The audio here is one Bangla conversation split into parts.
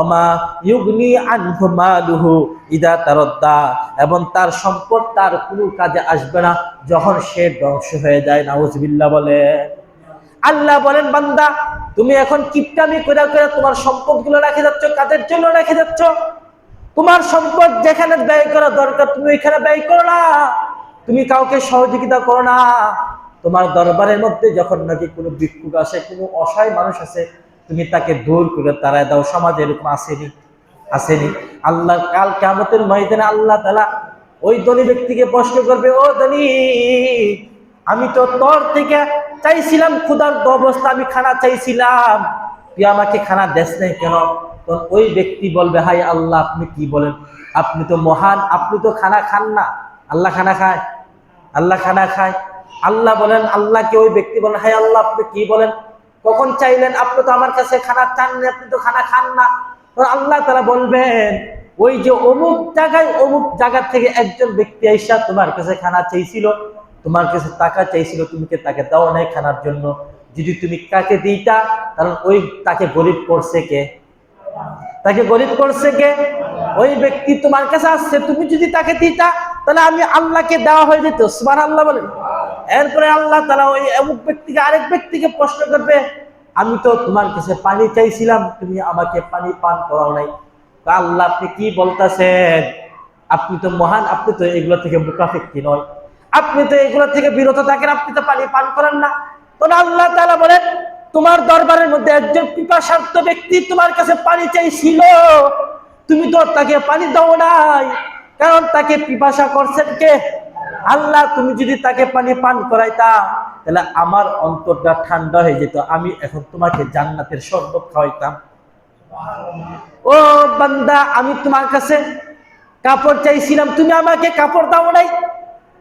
ওমা ইউগনি আনহু মালুহু ইদা তারাদ্দা, এবং তার সম্পদ তার কোনো কাজে আসবে না যখন সে ধ্বংস হয়ে যায়। নাউজুবিল্লাহ বলেন। আল্লাহ বলেন, বান্দা তুমি এখন কিপটামি করে করে তোমার সম্পদগুলো রেখে যাচ্ছ, কাজের জন্য রেখে যাচ্ছ। তোমার সম্পদ যেখানে ব্যয় করা দরকার তুমি ওইখানে ব্যয় করো না, তুমি কাউকে সহযোগিতা করো না। তোমার দরবারের মধ্যে যখন নাকি কোনো ভিক্ষুক আসে, কোনো অসহায় মানুষ আছে, তুমি তাকে দূর করে তাড়ায় দাও। সমাজে এরকম আসেনি? আল্লাহ কাল কিয়ামতের ময়দানে আল্লাহ তাআলা ওই ধনী ব্যক্তিকে প্রশ্ন করবে, ও ধনী, আমি তো তোর থেকে চাইছিলাম, ক্ষুধার্ত অবস্থা আমি খানা চাইছিলাম, তুই আমাকে খানা দেস নাই কেন? তখন ওই ব্যক্তি বলবে, হাই আল্লাহ, আপনি কি বলেন? আপনি তো মহান, আপনি তো খানা খান না। আল্লাহ খানা খায়? আল্লাহ খানা খায়? আল্লাহ বলেন, আল্লাহকে ওই ব্যক্তি বলেন, হাই আল্লাহ, আপনি কি বলেন? কখন চাইলেন? আপনি তো আমার কাছে খানা চাননি, আপনি তো খানা খান না। আল্লাহ তাআলা বলবেন, ওই যে অমুক জায়গা থেকে একজন ব্যক্তি আইসা তোমার কাছে খানা চাইছিল, তোমার কাছে টাকা চাইছিল, তুমি কি তাকে দাও নাই খানার জন্য? যদি তুমি কাকে দিতা, কারণ ওই তাকে গরিব করছে কে? তাকে গরিব করছে কে? ওই ব্যক্তি তোমার কাছে আসছে, তুমি যদি তাকে দিতা তাহলে আমি আল্লাহকে দেওয়া হয়ে যেত। সুবহানাল্লাহ বলেন। এরপরে আল্লাহ তাআলা ওই অমুক ব্যক্তিকে আরেক ব্যক্তিকে প্রশ্ন করবে, আমি তো তোমার কাছে পানি চাইছিলাম, তুমি আমাকে পানি পান করাও নাই। আল্লাহ, আপনি কি বলতেছেন? আপনি তো মহান, আপনি তো এগুলো থেকে মুখাফেক্ষী নয়, আপনি তো এগুলো থেকে বিরত থাকেন, আপনি তো পানি পান করেন না। তখন আল্লাহ তাআলা বলেন, তোমার দরবারের মধ্যে একজন পিপাসার্ত ব্যক্তি তোমার কাছে পানি চাইছিল, তুমি তো তাকে পানি দাও নাই, কারণ তাকে পিপাসা করছেন কে? আল্লাহ। তুমি যদি তাকে পানি পান করাইতা তাহলে আমার অন্তরটা ঠান্ডা হয়ে যেত, আমি এখন তোমাকে জান্নাতের শরবত খাওয়াইতাম। ও বান্দা, আমি তোমার কাছে কাপড় চাইছিলাম, তুমি আমাকে কাপড় দাও নাই।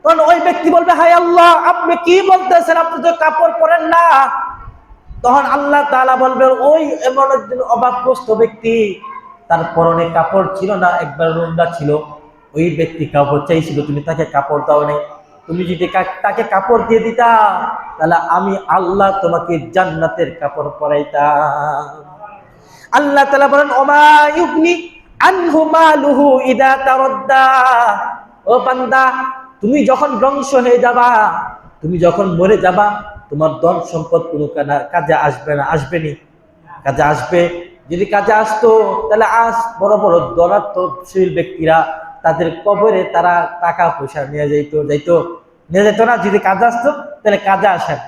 তখন ওই ব্যক্তি বলবে, হায় আল্লাহ, আপনি কি বলতেছেন? আপনি তো কাপড় পরেন না। তখন আল্লাহ তাআলা বলবে, ওই এমন একজন অভাবগ্রস্ত ব্যক্তি, তার পরনে কাপড় ছিল না, একবার নোংরা ছিল, ওই ব্যক্তি কাপড় চাইছিল, তুমি তাকে কাপড় দাও নাই। তুমি যদি তাকে কাপড় দিয়ে দিতা তাহলে আমি আল্লাহ তোমাকে জান্নাতের কাপড় পরাইতাম। আল্লাহ তাআলা বলেন, ওমা ইউগনি আনহু মালুহু ইদা তারাদ্দা। ও বান্দা, তুমি যখন ধ্বংস হয়ে যাবা, তুমি যখন মরে যাবা, তোমার ধন সম্পদ কোনো কাজে আসবে না। আসবেনি? কাজে আসবে। যদি কাজে আসতো তাহলে আজ বড় বড় ধনাত্মশীল ব্যক্তিরা তাদের কবরে তারা টাকা পয়সা নিয়ে যেত না? যদি কাজে আসতো তাহলে কাজে আসেন।